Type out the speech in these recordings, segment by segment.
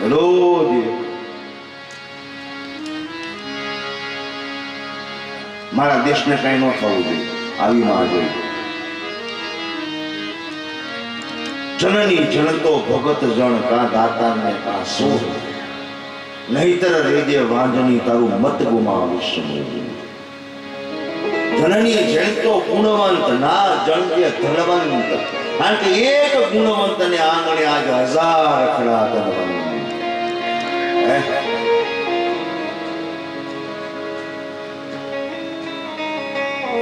રોજ મારા દેશને કઈ ન થવું જોઈએ આવી માં જોઈએ. જનની જનતો ભગત જણ કા દાતા ને કા સોર નહીતર રેજે વાંજણી તારું મત ગુમાવીશ. જનની જણતો ગુણવંત ના જણજે ધનવંત, કારણ કે એક ગુણવંત ને આંગણે આજ 1000 ખડા ધનવંત.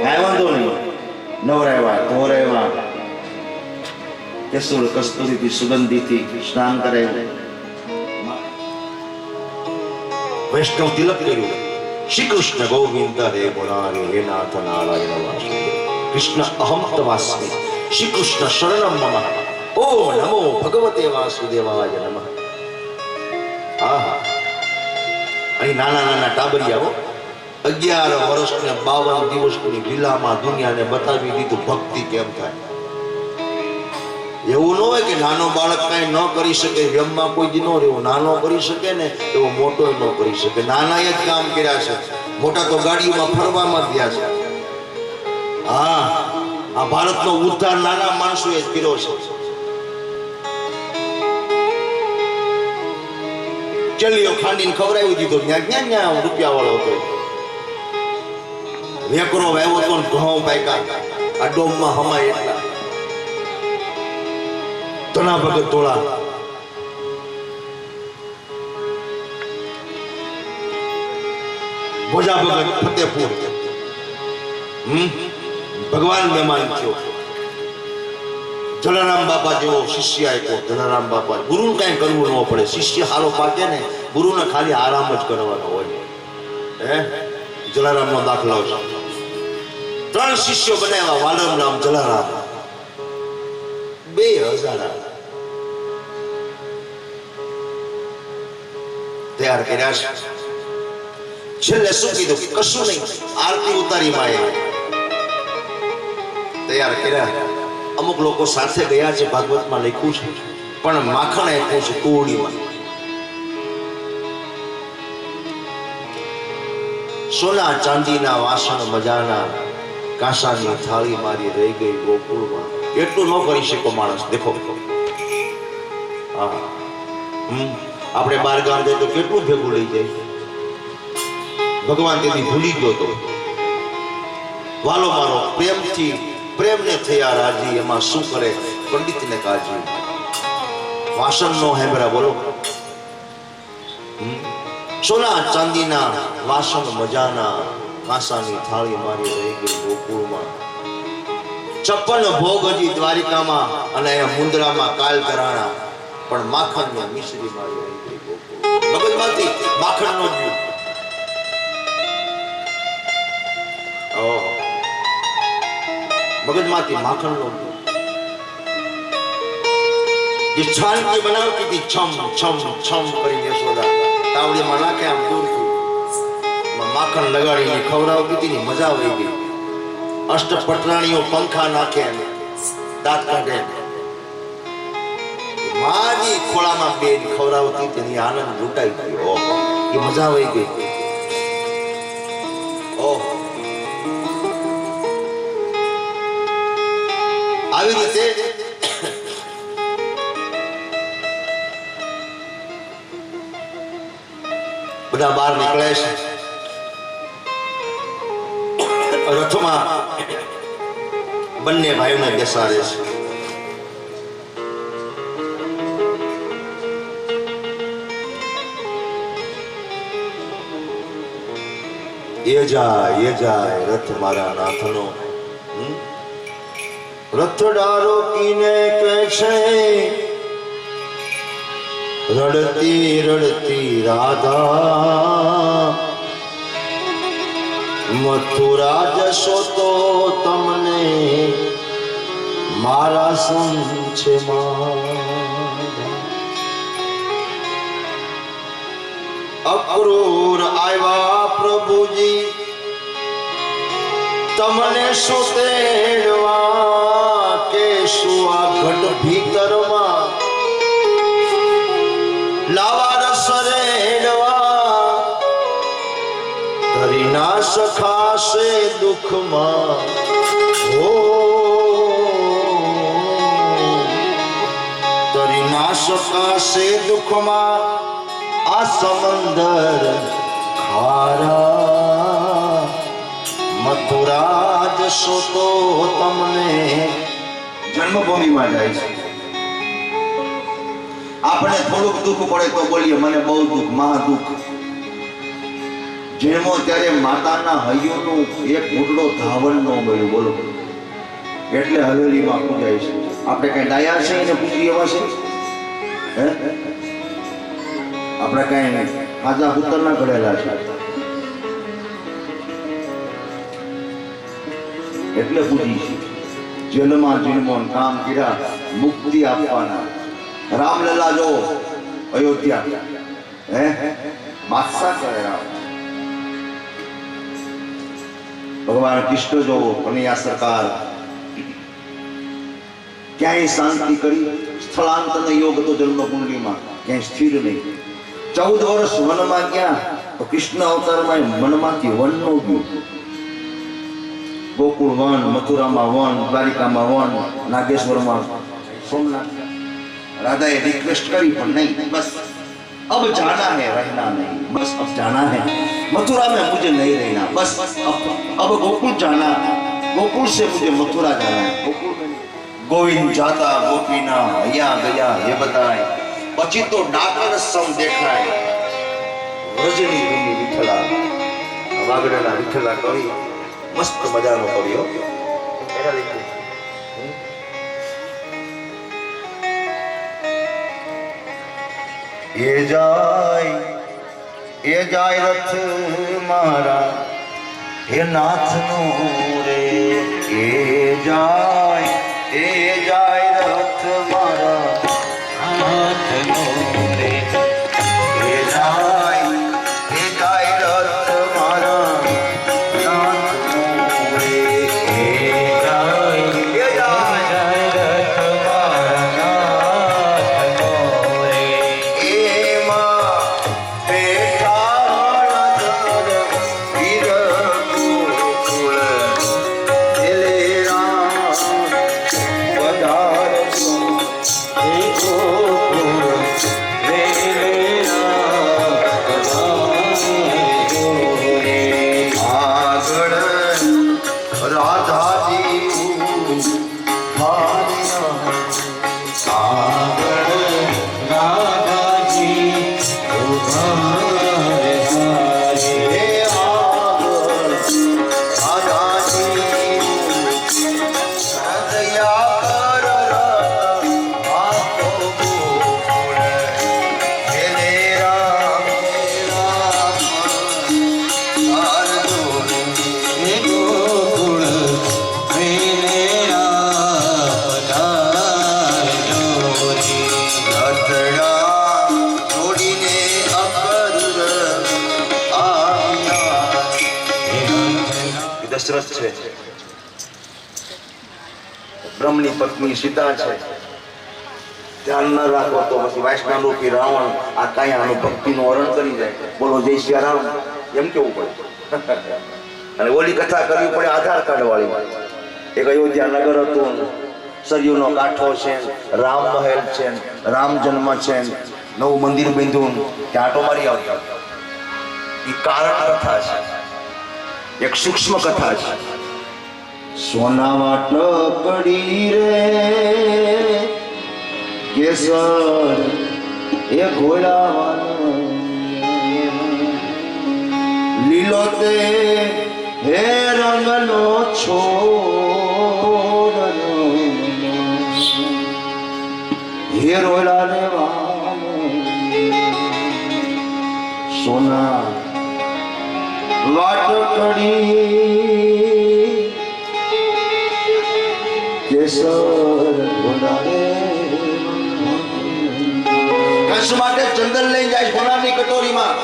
કાંઈ વાંધો નહીં, નવરાવ્યા ધોરાવ્યા કેસુર કસ્તુરીથી સુગંધીથી સ્નાન કરાવ્યું, વૈષ્ણવ તિલક કર્યું. શ્રી કૃષ્ણ ગોવિંદ હે મુરારી હે નાથ નારાયણ વાસુદેવ કૃષ્ણ અહમ તવાસ્મિ શ્રી કૃષ્ણ શરણમ મમ ઓમ નમો ભગવતે વાસુદેવાય નમઃ. આહા, અહીં નાના નાના ટાબરિયાઓ 11 વર્ષ ને 52 દિવસની લીલામાં દુનિયાને બતાવી દીધું ભક્તિ કેમ થાય. એવું ન હોય કે નાનો બાળક કઈ ન કરી શકે, વ્યમમાં કોઈ દી ન રહેવું. નાનો કરી શકે ને એવો મોટો ન કરી શકે. નાના એ જ કામ કર્યા છે, મોટા તો ગાડીઓમાં ફરવામાં જ ગયા છે. હા, આ ભારતનો ઉદ્ધાર નાના માણસોએ જ કર્યો છે. ચલિયો ખાંડીને ખવડાવી દીધો, ત્યાં રૂપિયા વાળો હતો. વેકરો વાવ્યો તો ઘઉં પાક્યા, આ ડોમમાં હમાય એટલા. તણા ભગત તોળા, ભોજા ભગત ફતેપુર. ભગવાન મહેમાન થયો. જલારામ બાપા જેવો શિષ્ય આપ્યો. જલારામ બાપા ગુરુને કઈ કરવું ન પડે. શિષ્ય હારો પાકે ને ગુરુને ખાલી આરામ જ કરવાનો હોય. હે, જલારામનો દાખલો છે. 3 શિષ્યો બનાવ્યા, વાલમ રામ જલારામ. 2000 તૈયાર કર્યા છે. છેલ્લે શું કીધું? કશું નહીં, આરતી ઉતારી માએ તૈયાર કર્યા. અમુક લોકો સાથે ગયા છે, ભાગવતમાં લખ્યું છે, પણ માખણ આપ્યું છે કોડીમાં. સોના ચાંદીના વાસણ મજાના, કાંસાની થાળી મારી રહી ગઈ ગોકુળમાં. એટલું ન કરી શકો માણસ. દેખો, હા, આપણે 12 ગામ જઈએ તો કેટલું ભેગું લઈ જાય. ભગવાન તેથી ભૂલી ગયો તો વાલો મારો પ્રેમથી પ્રેમને થયા રાજી, એમાં શું કરે પંડિતને કાજી. વાસણ નો હેબરા બોલો. સોના ચાંદીના વાસણ મજાના, કાંસાની થાળી મારી રહી ગઈ ગોકુળમાં. 56 ભોગ હજી દ્વારિકામાં અને મુંદ્રામાં કાલ કરાણા, પણ માખણ ને મિશ્રી મારી રહી ગઈ ગોકુળ. મગજમાંથી માખણ નો ગયું. મગજમાંથી માખણ નો ગયું. જે છાનકી બનાવતી હતી, છમ છમ છમ કરીને યશોદા તાવડીમાં નાખે આમ દૂરથી માખણ લગાડીને ખવડાવતી હતી ને મજા આવી ગઈ. અષ્ટપટરાણીઓ પંખા નાખે, દાંત કાઢે, માજી ખોળામાં બેન ખવડાવતી તેની આનંદ લૂંટાઈ ગયો. એ મજા આવી ગઈ. ઓહો, આવી રીતે બધા બહાર નીકળે છે. રથમાં બંને ભાઈઓને બેસાડે છે. એ જાય રથ મારા નાથનો. રથ ડારો કીને કે છે, રડતી રડતી રાધા. મથુરા જશો તો તમને મારા સંગ છે. અક્રૂર આવ્યા પ્રભુજી તમને શું તેડવા, કે શું આ ઘટ ભીતરમાં લાવા સરેડવા તરી ના સખાશે દુઃખમાં હો તરી ના સખાશે દુઃખમાં આ સમંદર ખારા મથુરા જશો તો તમને જન્મભૂમિમાં જાય છે. આપણે થોડુંક દુઃખ પડે તો બોલીએ મને બહુ દુઃખ, મહા દુઃખ. જન્મો ત્યારે માતાના હૈયુંનું એક ઘૂંટડો ધાવણ ન મળ્યું, બોલો. એટલે હવેલીમાં પૂજાય છે. આપણે કઈ ડાયા છે એને પૂજી એવા છે? હે? આપણે કઈ હાજા પુત્ર ના ઘડેલા છે એટલે પૂજી છે. જેલમાં જન્મો કામ કર્યા મુક્તિ આપવાના. રામલલા જો અયોધ્યા, હે બાદશાહ કરે રામ. ભગવાન કૃષ્ણ જોવો કનૈયા સરકાર ક્યાંય શાંતિ કરી. સ્થળાંતરનો યોગ તો જન્મકુંડલીમાં ક્યાંય સ્થિર નહીં. 14 વર્ષ વનમાં ગયા તો કૃષ્ણ અવતારમાં મનમાંથી વન નો ગયું. ગોકુળ વન, મથુરામાં વન, દ્વારિકામાં વન, નાગેશ્વરમાં સોમનાથ. राधा रिक्वेस्ट करी पर नहीं, बस अब जाना है रहना नहीं, बस अब जाना है मथुरा में मुझे नहीं रहना, बस अब गोकुल जाना, गोकुल से मुझे मथुरा जाना है. गोकुल में गोविंद जाता गोपीना અહીંયા ગયા ये बताए. પછી તો ડાકર સમ દેખાય રજની ભૂમિ વિઠ્ઠલા વાગડના વિઠ્ઠલા કરી મસ્ત મજાનો કર્યો. એના લીધે એ જાય રથ મારા હે નાથનો રે. એ જાય રથ મારા નાથનો રે. એ જાય રથ મારા નાથનો રે. એ જાય રથ મારા નાથનો રે. દશરથ છે, બ્રહ્મની પત્ની સીતા છે. ધ્યાન ન રાખો તો પછી વૈષ્ણવ રૂપી રાવણ આ કાંઈ આનું ભક્તિનું હરણ કરી જાય. બોલો જય શ્રી રામ એમ કેવું પડે. અને ઓલી કથા કરવી પડે આધાર કાર્ડ વાળી. એક અયોધ્યા નગર હતું, સરયુનો કાંઠો છે, રામ મહેલ છે, રામ જન્મ છે, નવું મંદિર બાંધ્યું, ત્યાં આટો મારી આવતા. એ કારણ કથા છે, એક સૂક્ષ્મ કથા છે. સોના વાટકડી રે કેસર એ ઘોડાવાનો લીલો તે હે રંગનો છોડનો હે રોલા લેવાનો સોના વાટકડી કેસર ઘોડાને કશ માટે ચંદન લઈ જાય સોનાની કટોરીમાં.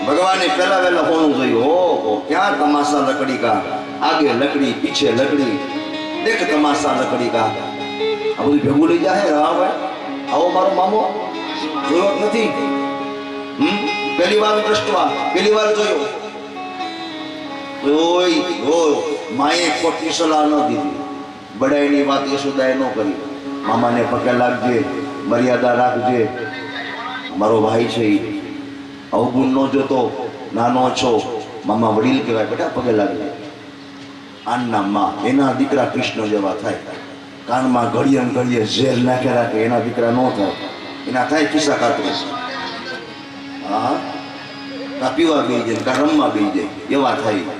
ભગવાને પહેલા વહેલા હોનું જોયું. હો ક્યાં તમાશા લકડી કા, આગે લકડી પીછે લકડી, દેખ તમાશા લકડી કા. આ બધું ભેગું લઈ જાય. રામ આવો મારો મામો જોયો જ નથી. પહેલી વાર દ્રષ્ટવા, પહેલી વાર જોયો. ઓય માએ ખોટી સલાહ ન દીધી. બડાઈની વાત યશોદાએ ન કરી. મામાને પગે લાગજે, મર્યાદા રાખજે. મારો ભાઈ છે ઈ અવગુણ ન જોતો, નાનો છો. મામા વડીલ કહેવાય, બેટા પગે લાગજે. આનના માં એના દીકરા કૃષ્ણ જેવા થાય. કાનમાં ઘડીએ ને ઘડીએ ઝેર નાખે રાખે, એના દીકરા ન થાય. એના થાય ખિસ્સા કાતરે. હા, કા પીવા બેસી જાય, કા રમવા બેસી જાય, એવા થાય.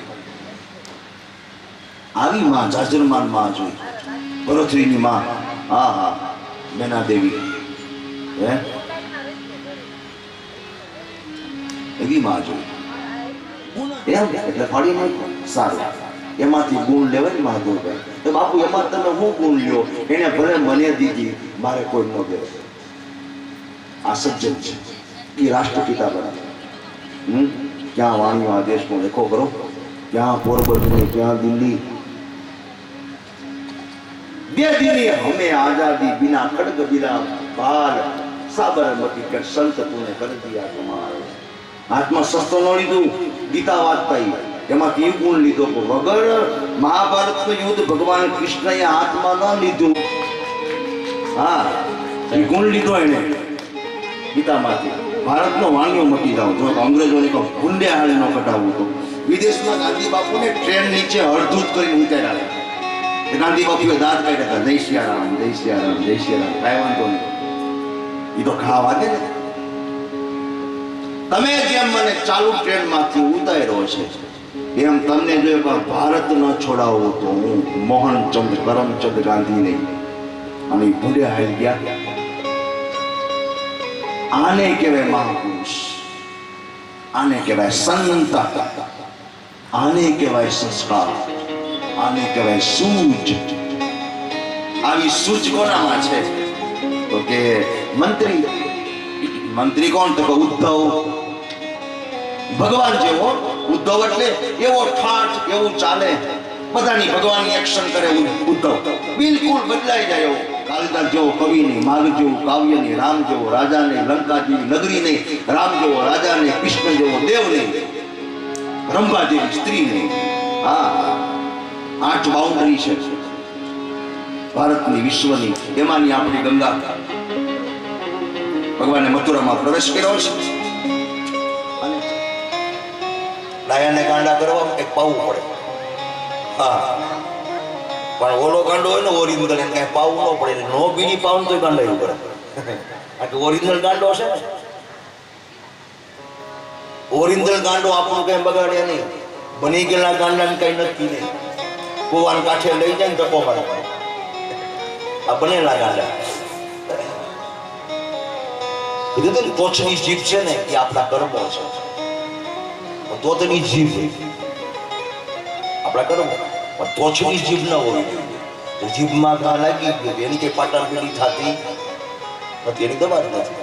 આવી માં જાજરમાન માં જોઈ, ભરથરીની માં. હા હા, મેના દેવી હે એવી માં જોઈ. એમ એટલે ફાડી નાખ્યો. સારું, એમાંથી ગુણ લેવાય ને મહાદેવભાઈ. તો બાપુ એમાં તમે હું ગુણ લ્યો? એને ભલે મને દીધી, મારે કોઈ ન દે. આ સજ્જન છે, એ રાષ્ટ્રપિતા બને. ક્યાં વાણીઓ આ દેશમાં દેખો કરો, ક્યાં પોરબંદર, ક્યાં દિલ્હી. दे दिली हमें आजादी बिना खड़ग बिना बाल साबरमती कर संत तूने कर दिया कमाल. हाथમાં શસ્ત્ર ન લીધું, ગીતા વાંચતા એમાંથી એ ગુણ લીધો. વગર મહાભારતનું યુદ્ધ ભગવાન કૃષ્ણએ હાથમાં ન લીધું. હા, એ ગુણ લીધો એને ગીતામાંથી. ભારતનો વાણીઓ મટી જાવ. જો અંગ્રેજોને કહો ગુંડે હાલ ન કટાવવું તો વિદેશમાં ગાંધી બાપુને ટ્રેન નીચે હળધૂત કરીને ઉતાર્યા. ગાંધી બાપુએ દાંત કાઢ્યા હતા, જય સિયારામ, જય સિયારામ, જય સિયારામ. કાંઈ વાંધો નહીં, એ તો ખાવા દે ને. તમે જેમ મને ચાલુ ટ્રેનમાંથી ઉતાર્યો છે, એમ તમને જો ભારત ન છોડાવો તો હું મોહનચંદ કરમચંદ ગાંધી નહીં. અને ભૂલે હારી ગયા. આને કહેવાય મહાપુરુષ, આને કહેવાય સંત, આને કહેવાય સંસ્કાર, આને કહેવાય સૂઝ. આવી સૂઝ કોનામાં છે? તો કે મંત્રી. મંત્રી કોણ? તો કે ઉદ્ધવ. ભગવાન જેવો ઉદ્ધવ એટલે એવો ઠાઠ, એવું ચાલે, બધાની ભગવાનની એક્શન કરે ઉદ્ધવ. બિલકુલ બદલાઈ જાય એવો. કાલિદાસ જેવો કવિ નહીં, માગ જેવું કાવ્ય નહીં, રામ જેવો રાજા નહીં, લંકા જેવી નગરી નહીં, રામ જેવો રાજા નહીં, કૃષ્ણ જેવો દેવ નહીં, રંભા જેવી સ્ત્રી નહીં. હા, 8 બાઉન્ડરી છે ભારતની, વિશ્વની. એમાંની આપણી ગંગા. ભગવાને મથુરામાં પ્રવેશ કર્યો છે. અને ડાયાને ગાંડા કરવા એક પાવું પડે. હા, પણ ઓલો ગાંડો હોય ને ઓરિજિનલ, એને કઈ પાવું ન પડે. નો બીડી પાવું તો ગાંડા એવું પડે. આ કે ઓરિજિનલ ગાંડો છે ને, ઓરિજિનલ ગાંડો આપણું કઈ બગાડે નહીં. બની ગયેલા ગાંડાને કઈ નક્કી નહીં. કુવાન કાંઠે લઈ જાય ને ટકો મારે. આ બનેલા ગાંડા. કીધું ને તોછની જીભ છે ને એ આપણા કર્મો છે. તોતની જીભ આપણા કર્મો, પણ તોછની જીભ ન હોવી જોઈએ. જીભમાં ઘા લાગી ગયો એની કઈ પાટાપીડી થતી નથી, એની દવા જ નથી.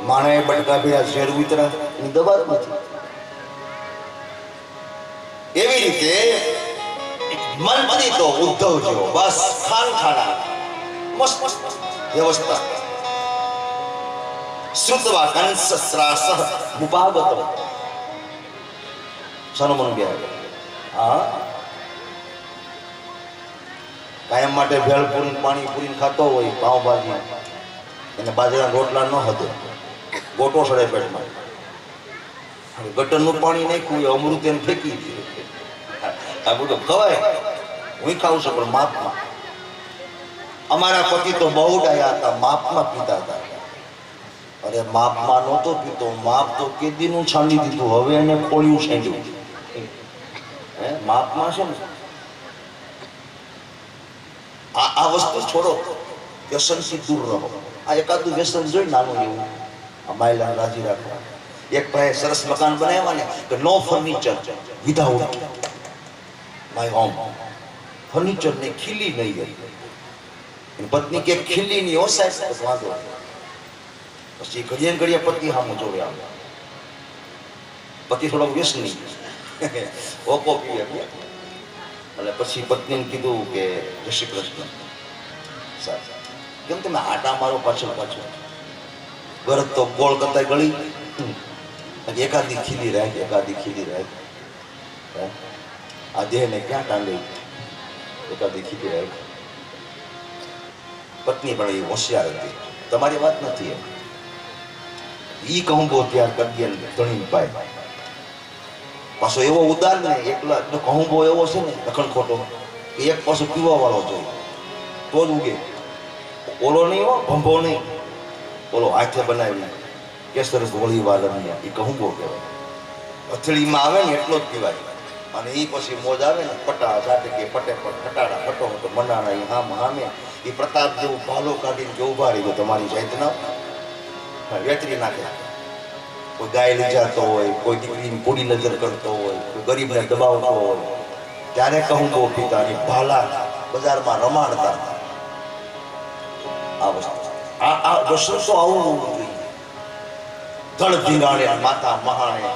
માણે બટકા ભેળા ઝેર ઉતરા, એની દવા જ નથી. એવી રીતે મંત્રી તો ઉદ્ધવ જેવો, બસ ખાનખાના મસ્ત વ્યવસ્થા. શ્રુતવા કંસસ્રાસ મુપાગતો સનમન ગયા. હા, કાયમ માટે ભેળપુરી પાણી પૂરી ખાતો હોય, પાવભાજી, એને બાજરાના રોટલા ન હતો, ગોટો સડે પેટમાં. ગટરનું પાણી નાખ્યું, અમૃત એને ફેંકી દીધું. આ બધું ખવાય, હું ખાઉં છું પણ માપમાં. અમારા પતિ તો બહુ ડાયા હતા, માપમાં પીતા હતા. અરે માપમાં નહોતો પીતો, માપ તો કેદીનું છાંડી દીધું, હવે એને ખોળ્યું છેંડ્યું. હે, માપમાં છે ને આ વસ્તુ છોડો, વ્યસનથી દૂર રહો. આ એકાદું વ્યસન જોઈ નાનું એવું, આ માયલા રાજી રાખવા. એક ભાઈ સરસ મકાન બનાવ્યા ને કે નો furniture without my home. Furniture ને ખીલી નહીં ગઈ. પત્ની કે ખીલી ની ઓસાય વાંધો. પછી ઘડીએ ઘડીએ પત્ની સામું જોડે આવે. પતિ થોડો વ્યસની ઓકો પીએ. એટલે પછી પત્નીને કીધું કે જય શ્રી કૃષ્ણ, કેમ તમે આટા મારો પાછળ પાછળ ગરજ તો ગોળ કરતા ગળી એકાદી ખીલી રાખ એકાદી ખીલી રાખ આ દેહને ક્યાં ટાંગી એકાદી ખીલી રાખ પત્ની પણ એ હોશિયાર હતી તમારી વાત નથી ઈ કહું બહુ ત્યાર કરી દે ધણી પાય પાછો એવો ઉદાર ને એકલા કહું બહુ એવો છે ને લખણ ખોટો કે એક પાછો પીવા વાળો જોઈએ તો જ ઉગે ઓલો નહીં હો ભંભો નહીં ઓલો હાથે બનાવી કેસર ગોળી વાળા એ કહું બહુ કહેવાય અથડીમાં આવે ને એટલો જ પીવાય અને એ પછી મોજ આવે ને પટા સાથે કે પટે પટ ફટાડા ફટો તો મનાણા એ હામ હામે એ પ્રતાપ જેવું ભાલો કાઢીને કે ઉભા રહી ગયો તમારી જાતના વેતરી નાખે કોઈ ગાય લઈ જતો હોય કોઈ દીકરીની કોડી નજર કરતો હોય કોઈ ગરીબને દબાવતો હોય ત્યારે કહું બહુ પીતા અને ભાલા બજારમાં રમાડતા આ વસ્તુ આ વસ્તુ તો આવું જોઈએ ધડ ધીંગાણે માતા મહાણે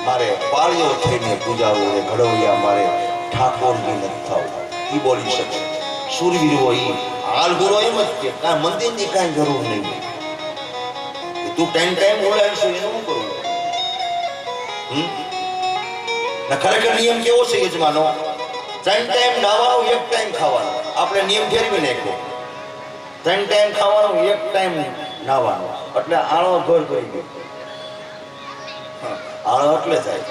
મારે પાળીઓ થઈને પૂજાવો એ ઘડવૈયા મારે ઠાકોરની નથી થવું એ બોલી શકે સુરવીર હોય હાલ ગુરો એમ જ કે કાંઈ મંદિરની કાંઈ જરૂર નહીં તું ટાઈમ બોલાવીશું એનું શું કરું ખરેખર નિયમ કેવો છે યજમાનો ટાઈમ નાવાનો એક ટાઈમ ખાવાનો આપણે નિયમ ફેરવી નાખ્યો ટાઈમ ખાવાનું એક ટાઈમ નાવાનો એટલે આળો ઘર કરી ગયો આળો એટલે થાય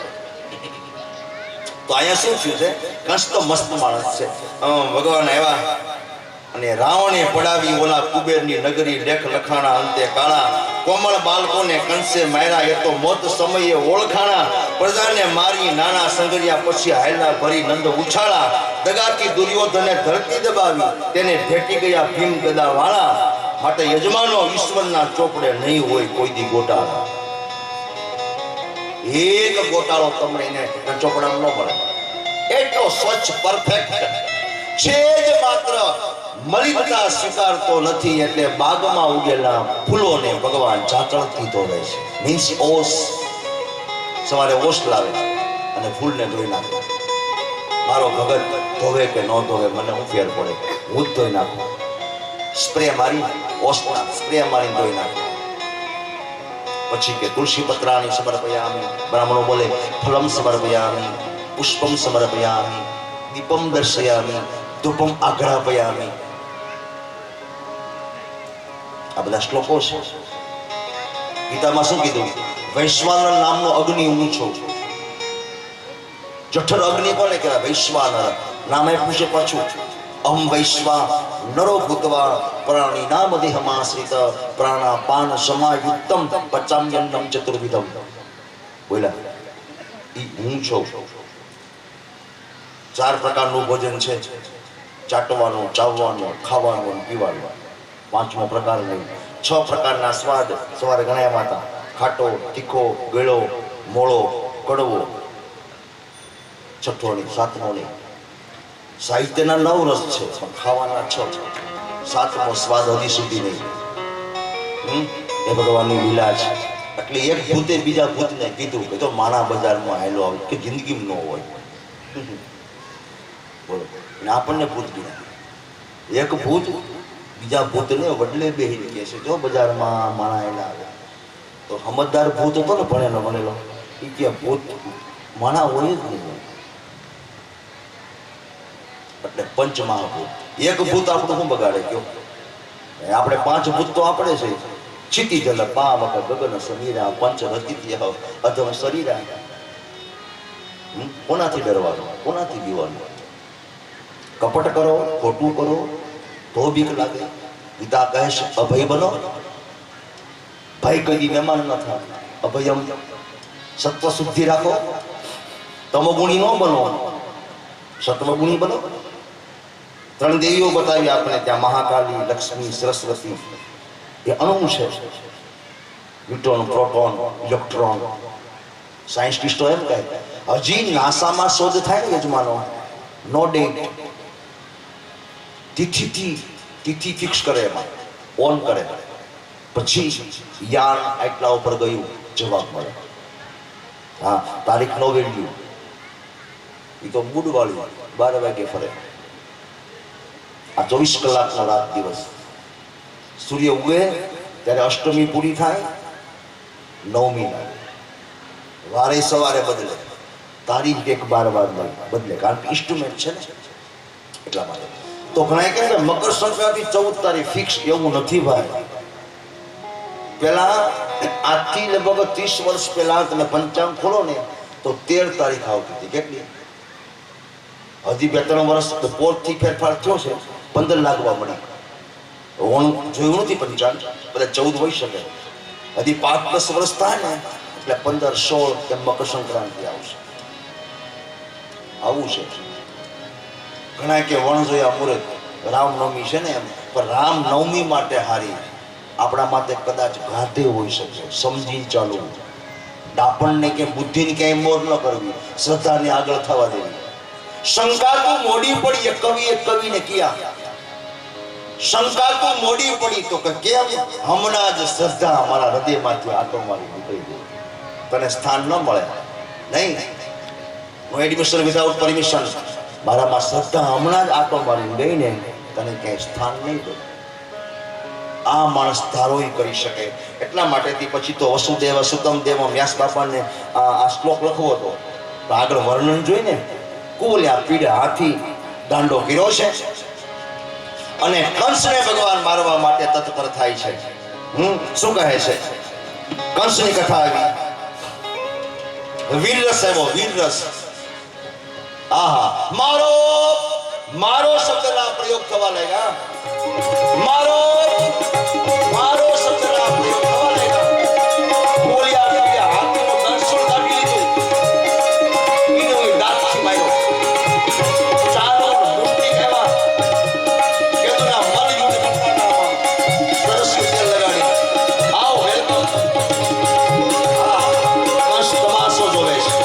તો અહીંયા શું થયું છે કંસ તો મસ્ત માણસ છે ભગવાન આવ્યા અને રાવણે પડાવી ઓલા કુબેરની નગરી લેખ લખાણા અંતે કાળા કોમળ બાળકોને કંસે માર્યા એ તો મોત સમયે ઓળખાણા પ્રજાને મારી નાના સંગરિયા પછી હાયલા ભરી નંદ ઉછાળા દગાથી દુર્યોધને ધરતી દબાવી તેને ભેટી ગયા ભીમ ગદા વાળા માટે યજમાનો ઈશ્વરના ચોપડે નહીં હોય કોઈ દી ગોટાળા એક ગોટાળો તમને એને ચોપડામાં ન મળે એટલો સ્વચ્છ પરફેક્ટ છે જ માત્ર મલિનતા સ્વીકારતો નથી એટલે બાગમાં ઉગેલા ફૂલોને ભગવાન ઝાકળથી ધોવે છે મીન્સ ઓસ સવારે ઓસ લાવે અને ફૂલને ધોઈ નાખે મારો ભગત ધોવે કે ન ધોવે મને હું ફેર પડે હું જ ધોઈ નાખું સ્પ્રે મારી ઓસના સ્પ્રે મારી ધોઈ નાખું પછી કે તુલસી પત્રાની સમર્પયામિ બ્રાહ્મણો બોલે ફલમ સમર્પયામિ પુષ્પમ સમર્પયામિ દીપમ દર્શયામિ ધૂપમ આઘ્રાપયામિ આ બધા શ્લોકો છે ગીતામાં શું કીધું વૈશ્વાનર નામનો અગ્નિ હું છું જઠર અગ્નિ કોને કહેવાય વૈશ્વાનર નામે પૂછે પાછું અહમ વૈશ્વા નરો ભૂતવા પ્રાણી નામ દેહમાશ્રિત પ્રાણાપાન સમાયુક્તમ પચામ્યન્નમ ચતુર્વિધમ બોલ્યા ઈ હું છું ચાર પ્રકારનું ભોજન છે ચાટવાનું ચાવવાનું ખાવાનું પીવાનું પાંચમો પ્રકાર નહીં 6 પ્રકારના સ્વાદ સવારે ગણાયા હતા ખાટો તીખો ગળો મોળો કડવો છઠ્ઠો નહીં સાતમો નહીં સાહિત્યના 9 રસ છે પણ ખાવાના 6 સાતમો સ્વાદ હજી સુધી નહીં એ ભગવાનની લીલા છે એટલે એક ભૂતે બીજા ભૂતને કીધું કે તો માણા બજારમાં આવેલો આવે કે જિંદગીમાં ન હોય બોલો અને આપણને ભૂત કીધું એક ભૂત બીજા ભૂતને વડલે બેહીને કહે છે જો બજારમાં માણા એના આવે તો સમજદાર ભૂત હતો ને ભણેલો ભણેલો એ કે ભૂત માણા હોય જ નહીં એટલે પંચમહાભૂત એક ભૂત આપણું શું બગાડે કયો આપણે 5 ભૂત તો આપણે છે ચિતિ જલ પાવક ગગન સમીરા પંચ રતિત્ય અધમ શરીરા કોનાથી ડરવાનું કોનાથી બીવાનું કપટ કરો ખોટું કરો તો બીક લાગે ગીતા કહે છે અભય બનો ભય કદી મહેમાન ન થાય અભયમ સત્વ શુદ્ધિ રાખો તમોગુણી ન બનો સત્વગુણી બનો 3 દેવીઓ બતાવી આપણે ત્યાં મહાકાલી લક્ષ્મી સરસ્વતી એ અણુ છે ન્યુટ્રોન પ્રોટોન ઇલેક્ટ્રોન સાયન્ટિસ્ટો એમ કહે હજી નાસામાં શોધ થાય ને યજમાનો નો ડેટ તિથિ ફિક્સ કરે એમાં ઓન કરે પછી યાન આટલા ઉપર ગયું જવાબ મળે હા તારીખ નો વેલ્યુ એ તો મૂડ વાળી 12 વાગે ફરે આ 24 કલાકનો રાત દિવસ સૂર્ય ઉગે ત્યારે અષ્ટમી પૂરી થાય, નવમી લાગે, વારે સવારે બદલે, તારીખ એક બાર બદલે, કારણ કે ઇન્સ્ટ્રુમેન્ટ છે ને એટલા માટે. તો ઘણા કહે કે મકર સંક્રાંતિ 14 તારીખ ફિક્સ, એવું નથી ભાઈ. પેલા આજથી લગભગ 30 વર્ષ પહેલા તમે પંચાંગ ખોલો ને તો 13 તારીખ આવતી હતી. કેટલી? હજી 2-3 વર્ષ પોરથી ફેરફાર થયો છે, 15 લાગવા મળી. હું જોયું નથી પંચાંગ, બધા 14 હોઈ શકે. હજી 5-10 વર્ષ થાય ને એટલે 15-16 કે મકર સંક્રાંતિ આવશે. આવું છે. ઘણા કે વણ જોયા મુહૂર્ત, રામનવમી છે ને એમ, પણ રામનવમી માટે હારી, આપણા માટે કદાચ ગાધે હોઈ શકે. સમજીને ચાલવું, ડાપણને કે બુદ્ધિને ક્યાંય મોર ન કરવી, શ્રદ્ધાને આગળ થવા દેવી. શંકા તો મોડી પડી, એ કવિને કિયા શંકા તો મોડી પડી તો કે કેમ? હમણાં જ શ્રદ્ધા અમારા હૃદયમાંથી આટો મારી નીકળી ગઈ. તને સ્થાન ન મળે નહીં, હું એડમિશન વિધાઉટ પરમિશન, મારામાં શ્રદ્ધા હમણાં જ આટો મારી ગઈ ને, તને ક્યાંય સ્થાન નહીં દો. આ માણસ ધારોય કરી શકે. એટલા માટેથી પછી તો વસુદેવ સુતમ દેવ વ્યાસ બાપાને આ શ્લોક લખવો હતો, તો આગળ વર્ણન જોઈને કુવલ્યા પીડે હાથી દાંડો કર્યો છે અને કંસને ભગવાન મારવા માટે તત્પર થાય છે. શું કહે છે? કંસની કથા આવી, વીરરસ આવ્યો, વીરરસ. આહા, મારો મારો શબ્દના પ્રયોગ થવા લાગ્યા, મારો મારો શબ્દના પ્રયોગ થવા લાગ્યા. બોલ્યા કે હાથનો દંશણ કાઢી લીધું, એને ઓય દાંતથી માર્યો. ચારો મુઠ્ઠી કહેવા કે તુના મન યુદ્ધ કરવાનામાં સરસ રીતે લગાડી. આવ વેલકમ. હા, કંસ તમાશો જોવે છે.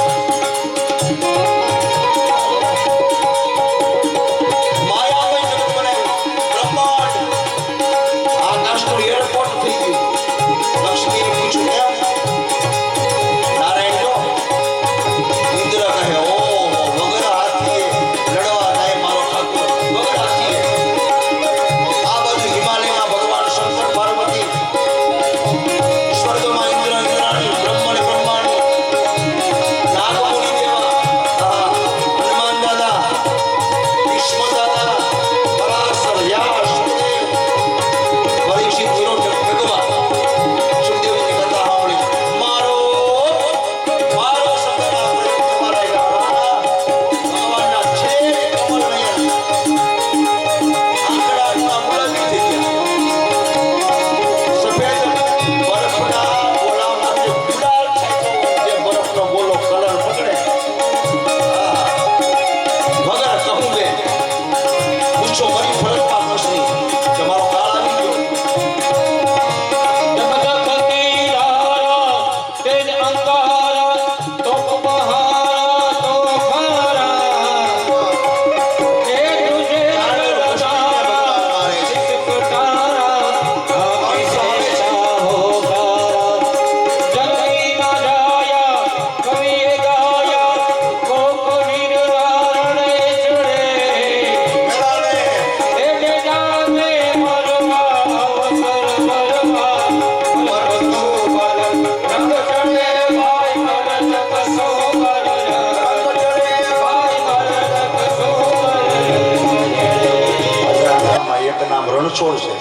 રણછોડ છે.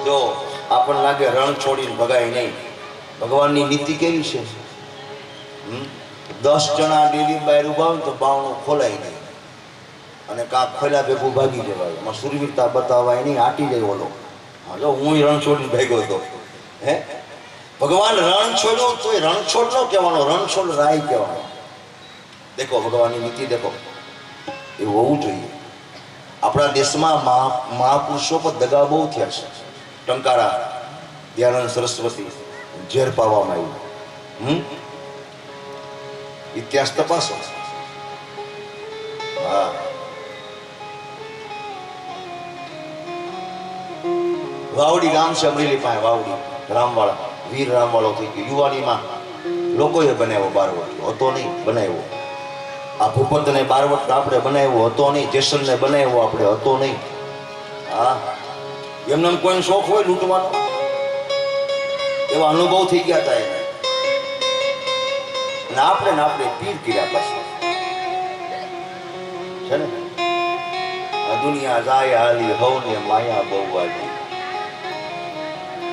જો આપણને લાગે રણ છોડીને ભગાય નહીં, ભગવાનની નીતિ કેવી છે? 10 જણા ડેલી બહાર ઉભા હોય તો બાવણું ખોલાય નહીં અને કાંક ખોલ્યા ભેગું ભાગી જવાય. એમાં સુરવીરતા બતાવાય નહીં, આટી જાય ઓલો. હા, જો હું રણ છોડીને ભાગ્યો હતો. હે, ભગવાન રણ છોડ્યો તો એ રણછોડ ન કહેવાનો, રણછોડ રાય કહેવાનો. દેખો ભગવાનની નીતિ દેખો, એવું હોવું જોઈએ. આપણા દેશમાં મહાપુરુષો પર દગા બહુ થયા છે. ટંકારા, દયાનંદ સરસ્વતી, ઝેર પાવામાં આવ્યું. ઇતિહાસ તપાસો. હા, વાવડી ગામ છે અમરેલી પાસે, વાવડી રામવાળા, વીર રામવાળો થઈ ગયો. યુવાનીમાં લોકોએ બનાવ્યો બારવટ, હતો નહીં, બનાવ્યો. આ ભૂપતને બારવટ આપણે બનાવ્યો હતો નહીં, જેસલને બનાવ્યો આપણે હતો નહીં. હા, એમને કોઈ શોખ હોય લૂંટવાનો, એવા અનુભવ થઈ ગયા હતા એને. અને આપણે પીર કર્યા પછી છે ને, આ દુનિયા જાય હાલી હવને માયા બહુ વાલી,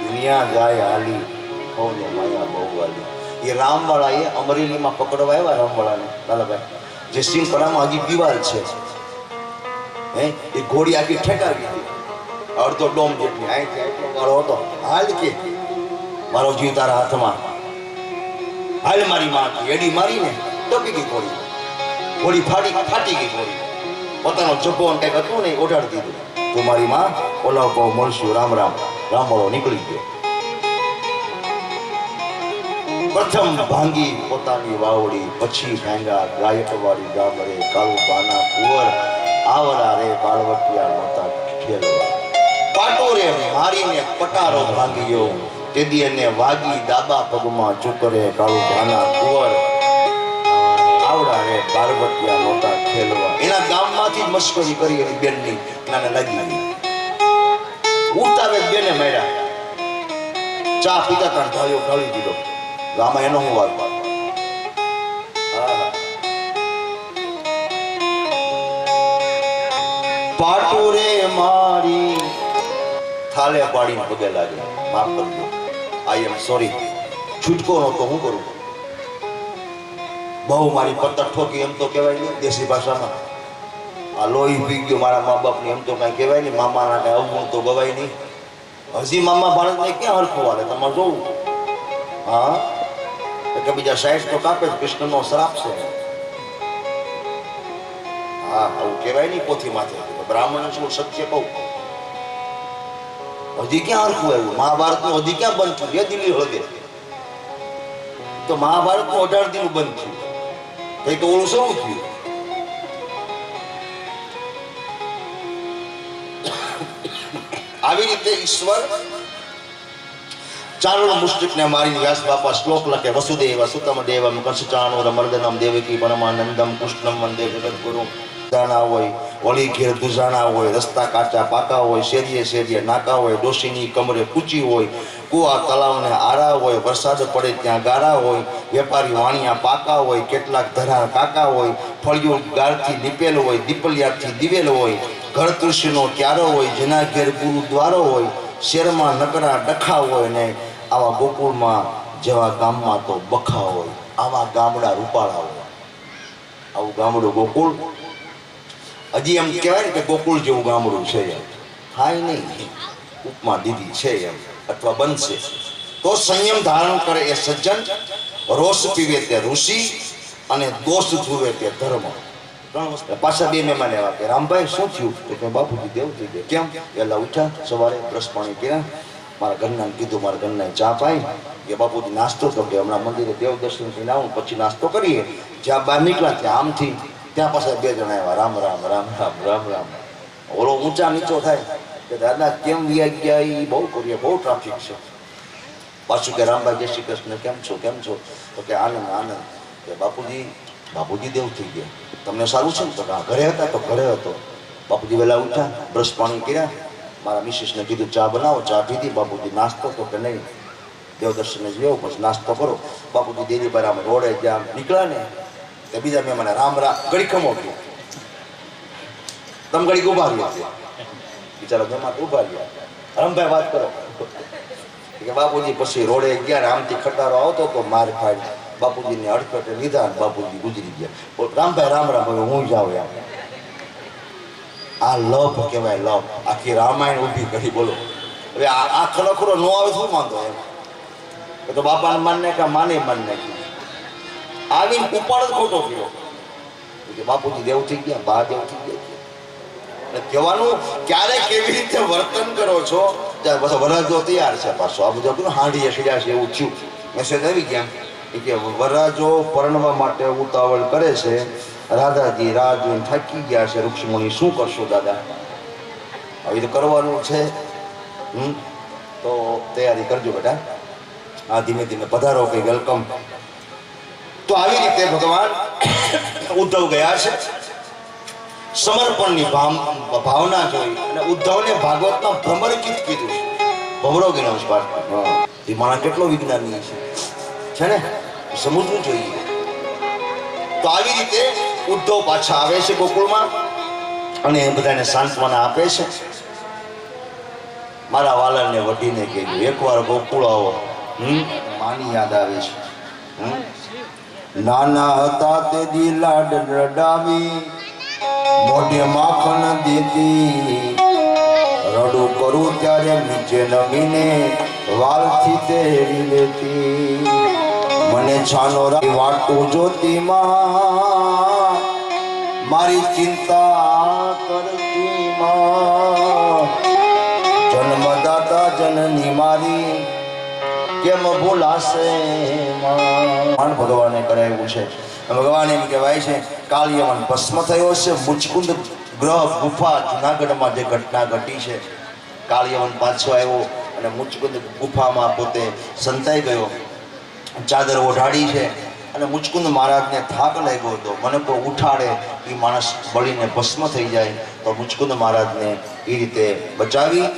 દુનિયા જાય હાલી હવને માયા બહુ વાલી. એ રામવાળા એ અમરેલીમાં પકડવા આવ્યા રામવાળાને લાલાભાઈ, જે સિંહપડામાં હજી દિવાલ છે હે, એ ઘોડી આખી ઠેકાવી દીધી, અડધો ડોમ જેટલી, અહીંથી આટલો ગાળો હતો. હાલ કે મારો જીવ તારા હાથમાં, હાલ મારી માં એડી મારીને ટપી ગઈ ઘોડી, ઘોડી ફાટી ગઈ ઘોડી, પોતાનો જબ્બો કંઈક હતું ને ઓઢાડી દીધું. તું મારી માં ઓલા કહો મળશું, રામ રામ. રામવાળો નીકળી ગયો. પ્રથમ ભાંગી પોતાની વાવડી, પછી ભાંગા ગાયકવાડી ગામરે, કાળુ બાના કુંવર આવરા રે બાળવટિયા નહોતા ખેલવા. પાટો રે મારીને પટારો ભાંગ્યો, તેદી એને વાગી દાબા પગમાં ચુકરે, કાળુ બાના કુંવર આવડા રે બાળવટિયા નહોતા ખેલવા. એના ગામમાંથી જ મસ્કરી કરી એની બેનની, નાને લાગી ગઈ. ઉઠતા વેત બેને મળ્યા, ચા પીતા ત્યાં ઢાળ્યો ઢાળી દીધો. આમાં એનો હું વાત. પાટો રે મારી થાલે પાડીને પગે લાગે, માફ કરજો, આઈ એમ સોરી, છૂટકો નહોતો, હું કરું. બહુ મારી પત્તર ઠોકી એમ તો કહેવાય નહીં દેશી ભાષામાં. આ લોહી પી ગયો મારા મા બાપની એમ તો કઈ કહેવાય નહીં. મામાના કઈ અવગુણ તો ગવાય નહીં. હજી મામા ભારતને ક્યાં હરખું વાલે તમારે જોવું. હા, કે બીજા સાઈડ તો કાપે જ, કૃષ્ણનો શ્રાપ છે. હા, આવું કહેવાય નહીં પોથી માથે. બ્રાહ્મણ શું સત્ય કહું, હજી ક્યાં હરખું આવ્યું? મહાભારતનું હજી ક્યાં બંધ થયું? એ દિલ્હી હળગે તો મહાભારતનું 18 દિન બંધ થયું, કઈ તો ઓલું શું થયું? આવી રીતે ઈશ્વર ચારણ મુષ્ટિકને મારી વ્યાસ બાપા શ્લોક લખે, વસુદેવ સુતમ દેવમ કંસચાણુર મર્દનમ દેવકી પરમાનંદમ કૃષ્ણમ વંદે જગદગુરુ. જાણા હોય, વળી ઘેર દુજાણા હોય, રસ્તા કાચા પાકા હોય, શેરીએ નાકા હોય, ડોશીની કમરે કૂચી હોય, કુવા તળાવને આરા હોય, વરસાદ પડે ત્યાં ગારા હોય, વેપારી વાણિયા પાકા હોય, કેટલાક ધરાર કાકા હોય, ફળિયું ગાળથી લીપેલ હોય, દીપલિયાથી દિવેલ હોય, ઘર તુલસીનો ક્યારો હોય, જેના ઘેર ગુરુદ્વારો હોય, શેરમાં નકરા ડખા હોય ને આવા ગોકુળમાં જેવા ગામમાં તો બખા હોય. આવા ગામડા રૂપાળા હોય. આવું ગામડું ગોકુળ. હજી એમ કહેવાય ને કે ગોકુળ જેવું ગામડું છે એમ થાય નહીં, ઉપમા દીધી છે એમ, અથવા બનશે. તો સંયમ ધારણ કરે એ સજ્જન, રોષ પીવે તે ઋષિ, અને દોષ જુએ તે ધર્મ. પાછા બે મહેમાન એવા કે રામભાઈ શું થયું? તો કે બાપુજી દેવ થઈ ગયા. કેમ? વહેલા ઉઠ્યા, સવારે બ્રશ પાણી કર્યા, મારા ઘરના કીધું, મારા ઘરના ચા પાઈ કે બાપુજી નાસ્તો તો કે હમણાં મંદિરે દેવ દર્શન થઈને આવું, પછી નાસ્તો કરીએ. જ્યાં બહાર નીકળ્યા ત્યાં આમથી ત્યાં પાછા બે જણા આવ્યા, રામ રામ રામ રામ રામ રામ. ઓલો ઊંચા નીચો થાય કે દાદા કેમ વ્યા ગયા? એ બહુ કરીએ, બહુ ટ્રાફિક છે. પાછું કે રામભાઈ જય શ્રી કૃષ્ણ, કેમ છો કેમ છો? તો કે આનંદ આનંદ. કે બાપુજી દેવ થઈ ગયા, તમને સારું છે ને? તો ઘરે હતા? તો ઘરે હતો. બાપુજી વહેલા ઉઠ્યા, બ્રશ પાણી કર્યા, મારા મિસિસને કીધું ચા બનાવો, ચા પીધી. બાપુજી નાસ્તો તો કે નહીં, દેવ દર્શને જ લેવો, પછી નાસ્તો કરો. બાપુજી દેરી પર આમ રોડે જ્યાં નીકળ્યા ને તે બીજા મેં મને રામ રામ ઘડી ખમો ગયો, તમે ઘડી ઉભા રહ્યા, બિચારા જમા ઉભા રહ્યા. રામભાઈ વાત કરો કે બાપુજી પછી રોડે ગયા, આમથી ખટારો આવતો તો માર ખાઈ બાપુજીને અડફેટે લીધા, બાપુજી ગુજરી ગયા. રામભાઈ રામ રામ, હવે હું જાઉં યાર. આ લપ કહેવાય, લપ. આખી રામાયણ ઊભી કરી, બોલો. હવે આ ખરો ન આવે શું વાંધો એમ? તો બાપાને માન નાખ્યા, માને માન નાખ્યું, આવીને ઉપાડ જ ખોટો થયો કે બાપુજી દેવ થઈ ગયા, બા દેવ થઈ ગયા. કહેવાનું ક્યારે કેવી રીતે વર્તન કરો છો, ત્યારે પાછો વરરાજો તૈયાર છે, પાછો આ બધું હાંડીએ સીડ્યા છે એવું થયું. મેસેજ આવી ગયા કે વરરાજો પરણવા માટે ઉતાવળ કરે છે, રાધાજી રાહ જોઈને થાકી ગયા છે, રૂક્ષ્મણી શું કરશો દાદા? હવે તો કરવાનું છે, તો તૈયારી કરજો બેટા. આ ધીમે ધીમે પધારો, કઈ વેલકમ. તો આવી રીતે ભગવાન ઉદ્ધવ ગયા છે. સમર્પણની ભાવના જોઈ અને ઉદ્ધવને ભાગવતમાં ભ્રમર ગીત કીધું ભમરો ગીનો છે પાર્થ. એ માણસ કેટલો વિજ્ઞાની છે ને, સમજવું જોઈએ. તો આવી રીતે ઉદ્ધવ પાછા આવે છે ગોકુળમાં અને બધાને સાંત્વના આપે છે. મારા વાલરને વઢીને કીધું એકવાર ગોકુળ આવો, માની યાદ આવે છે. નાના હતા તે દી લાડ રડાવી મોઢે માખણ દેતી, રડું કરું ત્યારે નીચે નમીને વાલથી તેડી લેતી. મને છાનો વાટું જોતી માં મારી ચિંતા કરતી માં, જન્મદાતા જનની મારી કેમ ભૂલાશે માં. ભગવાને કરાવ્યું છે. ભગવાન એમ કહેવાય છે કાળિયવન ભસ્મ થયો છે. મુચકુંદ ગ્રહ ગુફા જુનાગઢમાં જે ઘટના ઘટી છે, કાળિયવન પાછો આવ્યો અને મુચકુંદ ગુફામાં પોતે સંતાઈ ગયો, ચાદર ઓઢાડી છે અને મુચકુંદ મહારાજને થાક લાગ્યો હતો. મને કોઈ ઉઠાડે એ માણસ બળીને ભસ્મ થઈ જાય, તો મુચકુંદ મહારાજને એ રીતે બચાવી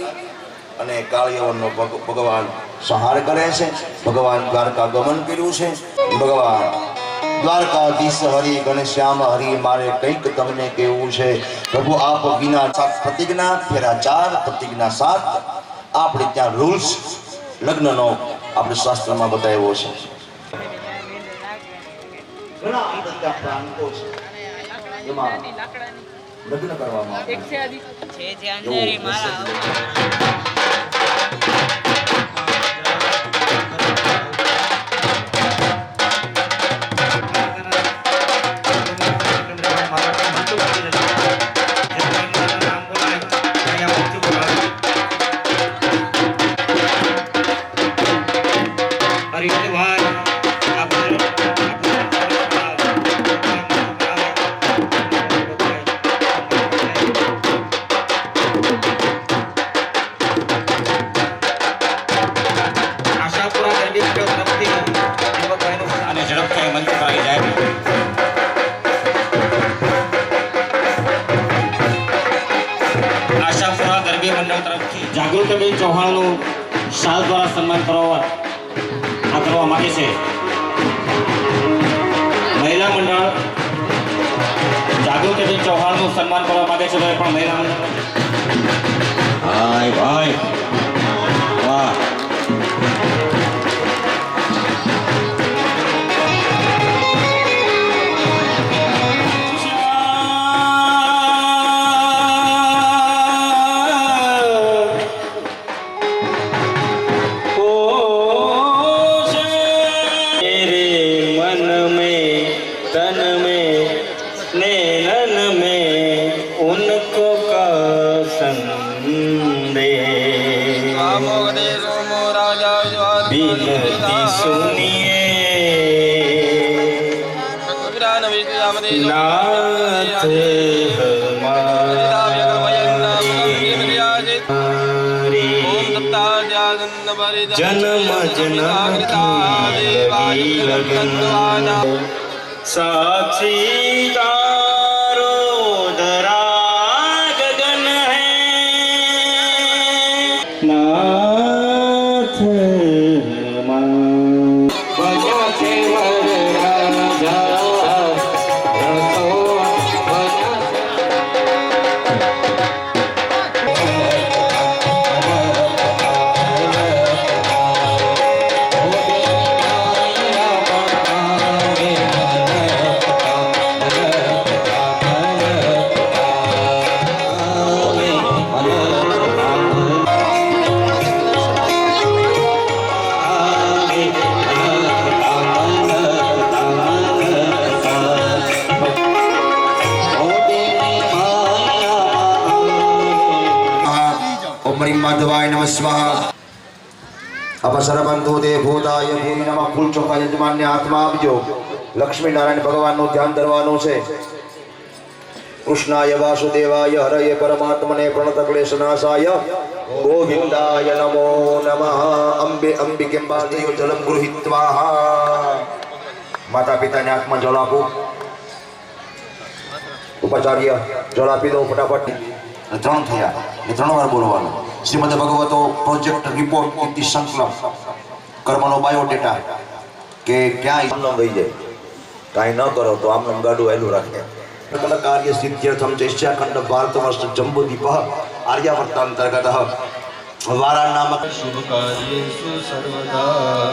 અને કાળિયવનનો ભગવાન સંહાર કરે છે. ભગવાન દ્વારકા ગમન કર્યું છે. ભગવાન દ્વારકાધીશ હરિ ઘનશ્યામ હરિ મારે કંઈક તમને કહેવું છે. પ્રભુ આપ વિના 7 પ્રતિજ્ઞા ફેરા 4 પ્રતિજ્ઞા 7 આપણે ત્યાં રૂલ્સ લગ્નનો આપણે શાસ્ત્રમાં બતાવ્યો છે. ઘણા બધા પ્રાંતો છે એમાં લગ્ન કરવામાં આવે જાગૃતિબેન ચૌહાણનું શાલ દ્વારા સન્માન કરવા માંગે છે. મહિલા મંડળ જાગૃતિબેન ચૌહાણનું સન્માન કરવા માંગે છે. પણ મહિલા મંડળ ભાઈ વાહ. नाथ जन्म जन्म साक्षीदारो धरा गगन है नाथ माधवाय नमः स्वाहा. अपसरबंधु देवभूताय भूमि नमः. फूल चोखा यजमानने हाथમાં આપજો. લક્ષ્મી નારાયણ ભગવાનનું ધ્યાન ધરવાનું છે. કૃષ્ણાય વાસુદેવાય હરયે પરમાત્મને પ્રણતક્લેશનાશાય ગોવિંદાય નમો નમઃ. અંબે અંબિકેમ્બાદેવ જલમ ગૃહીત્વા. માતા પિતાને હાથમાં જળ આપો. ઉપાચાર્ય જળ આપી દો ફટાફટ. અને 3 થયા એ 3 વાર બોલવાનું. શ્રીમદ ભગવતો પ્રોજેક્ટ રિપોર્ટ ઇતિ સંકલપ કર્મનો બાયોડેટા કે ક્યાં આમનો થઈ જાય. કાંઈ ન કરો તો આમનું ગાડું હેલું રાખે. સકલ કાર્ય સિદ્ધ્યર્થમ ચૈષ્યાખંડ ભારતવર્ષ જંબુદીપ આર્યાવર્તાંતર્ગત વારા નામક શુભ કાર્યેષુ સર્વદા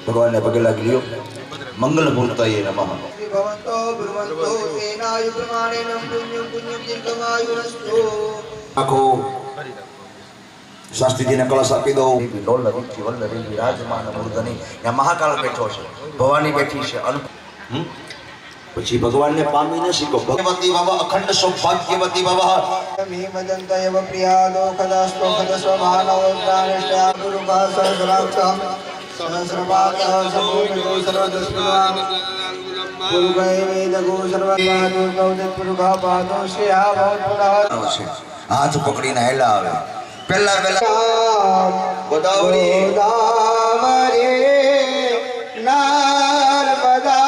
ભગવાનને પગે લાગી લ્યો. મંગલ મૂર્તયે નમઃ. ભવતો બ્રહ્મતો તેનાયુ પ્રમાણેન પુણ્યં પુણ્યં દીર્ઘમાયુરસ્તુ. આખો શાસ્ત્રીજીને કળશ આપી દો. લોલ રૂચિ વલ્લભી વિરાજમાન મૂર્ધની. ત્યાં મહાકાળ બેઠો છે, ભવાની બેઠી છે. પછી ભગવાનને પામી ન શીખો. ભગવતી બાબા અખંડ સૌભાગ્યવતી બાબા ભીમદંતયવ પ્રિયા લોકદાસ્તોખદ સ્વભાનવ પ્રાણિષ્ઠા ગુરુભા સહસ્રાક્ષમ સહસ્રપાતઃ સમૂઢો સર્વદસ્તુવામ ગુરુભય વેદગો સર્વપાદો ગૌદત પુરુષા પાદો શ્રેયા ભવત્પુરઃ. છે. હાથ પકડીને હેલા આવે. પહેલા ગોદાવરી ગોદાવરી નર્મદા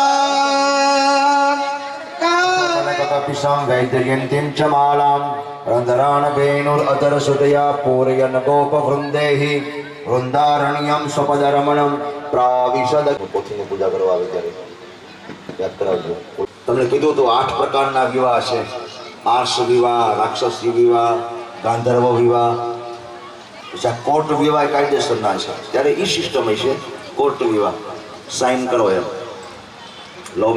પિશાં વૈદયંતીં ચ માલાં રંધરાણ ભેનુર અધર સુદયા પૂરયન ગોપ વૃંદેહી વૃંદારણ્યમ સ્વપદરમણમ પ્રાવિશદ. પોથીની પૂજા કરવા આવે ત્યારે યાદ કરાવજો. તમને કીધું તો 8 પ્રકારના વિવાહ છે. આર્ષ વિવાહ, રાક્ષસી વિવાહ, ગાંધર્વ વિવાહ, પછી કોર્ટ વિવાહ કાયદેસરના છે. ત્યારે ઈ સિસ્ટમ છે કોર્ટ વિવાહ. સાઇન કરો એમ લો.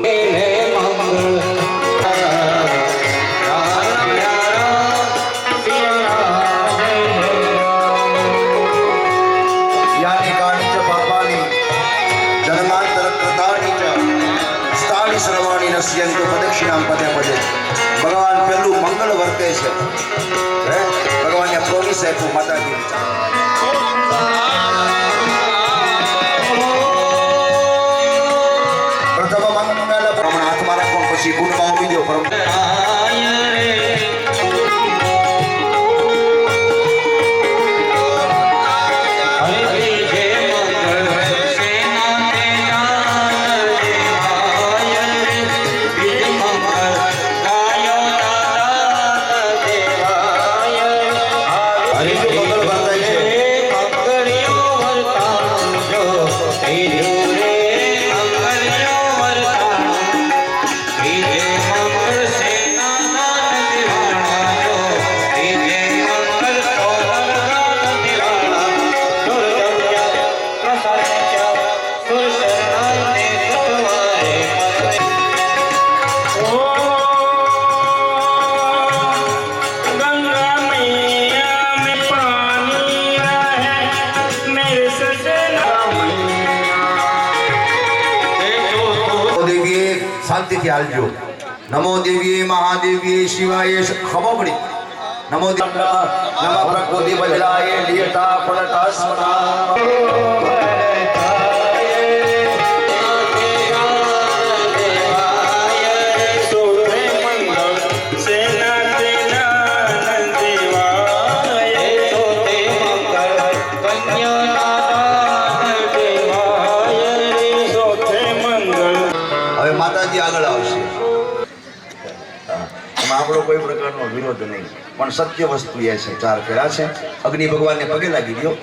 યાની કાનિ ચ પાપાની જન્માંતર કૃતાની ચ સ્થાની સર્વાણી નશ્યંતુ પ્રદક્ષિણામ પદે પદે. ભગવાન પેલું મંગળ વર્તે છે. ભગવાનને પ્રોમિસ આપ્યું માતાજી. પ્રથમ મંગળ પ્રમાણ હાથમાં રાખો, પછી ગુણમાં બીજો શાંતિથી હાલજો. નમો દેવીએ મહાદેવીએ શિવાય ખબર પડી. નમો નમ પ્રકૃતિ બદલાય લીટા પડતા માતાજી આગળ આવશે. એમાં આપણો કોઈ પ્રકારનો વિરોધ નહીં, પણ સત્ય વસ્તુ એ છે. 4 ફેરા છે. અગ્નિ ભગવાનને પગે લાગી ગયો.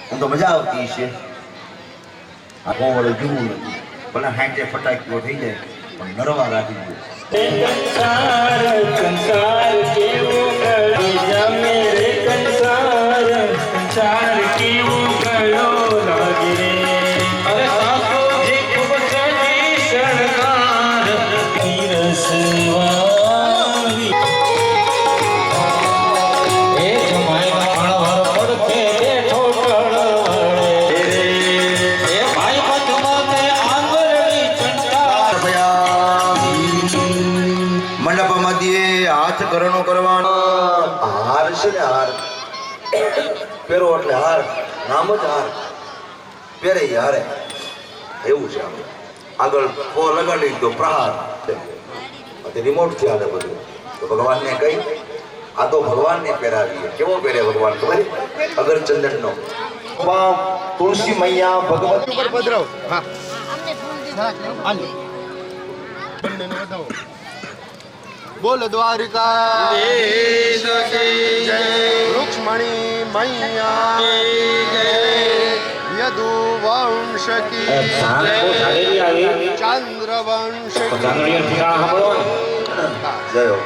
હું તો મજા આવતી છે. આ કોવળ જીવું નથી, ભલે હાંજે ફટાકીઓ થઈ જાય પણ નરવા રાખી દો. મંડપ મધ્યે હાથ કરણો કરવાનો. હાર છે ને, હાર પહેરો એટલે હાર. નામ જ હાર. પહેરે હારે એવું છે. આગળ ફો લગાડી દો પ્રહાર. રિમોટ થી હાલે બધું. તો ભગવાનને કઈ આ તો ભગવાનને પહેરાવીએ. કેવો પહેરે ભગવાન ખબર? અગરચંદન નો. તુલસી મૈયા ભગવતી પર પધરાવ. હા બોલ દ્વારિકા જય રૂક્ષ્મણી મૈયા યદુ વંશ કી ચંદ્ર વંશ જય હો.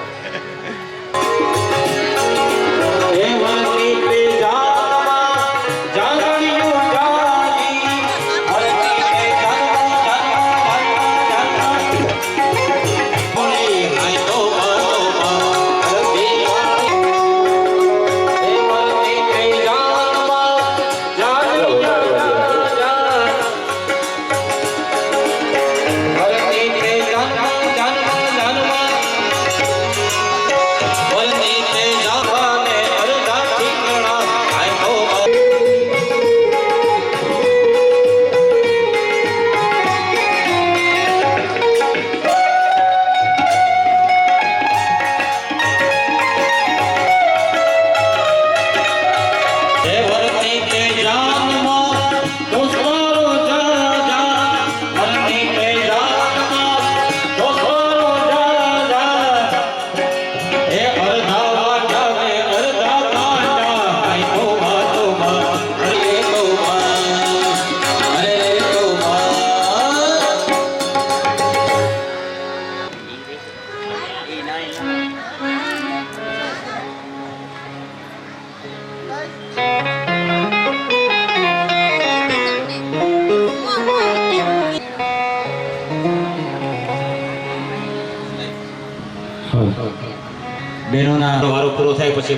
બહેનોના વારો પૂરો થાય પછી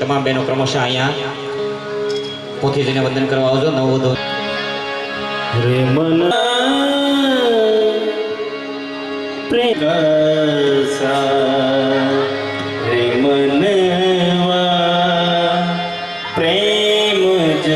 તમામ બહેનો ક્રમશઃ અહીંયા પોથી જઈને વંદન કરવા આવજો. નવવધુ રે મન પ્રેમ રે મનવા પ્રેમ જ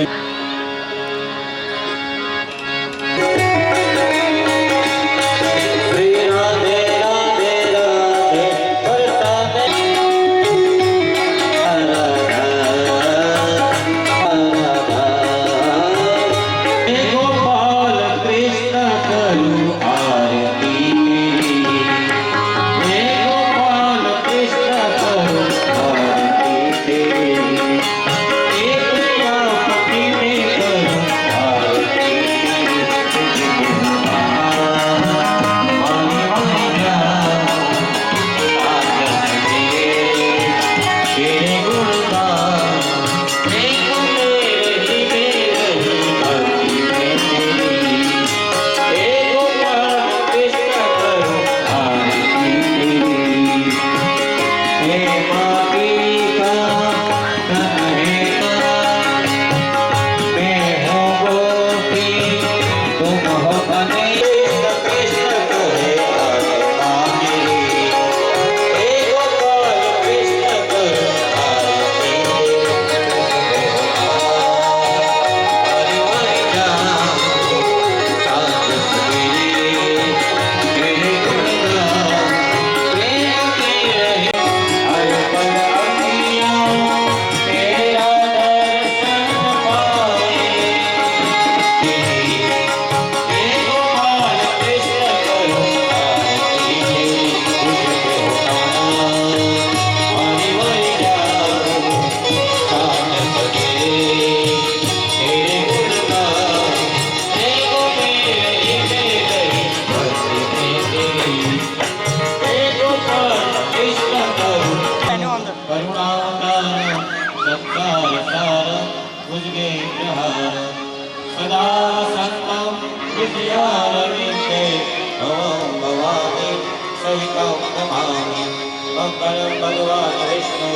मंगलम भगवान विष्णु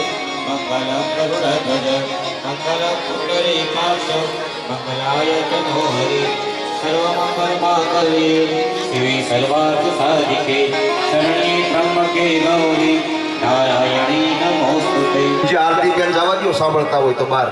मंगलम गरुड़ध्वज मंगलम पुंडरीकाक्ष मंगलाय तनो हरि सर्वमंगलमांगल्ये शिवे सर्वार्थ साधिके शरण्ये त्र्यंबके गौरी नारायणी नमोस्तुते. જે આરતી બેન જવા દો સાંભળતા હોય તો બાર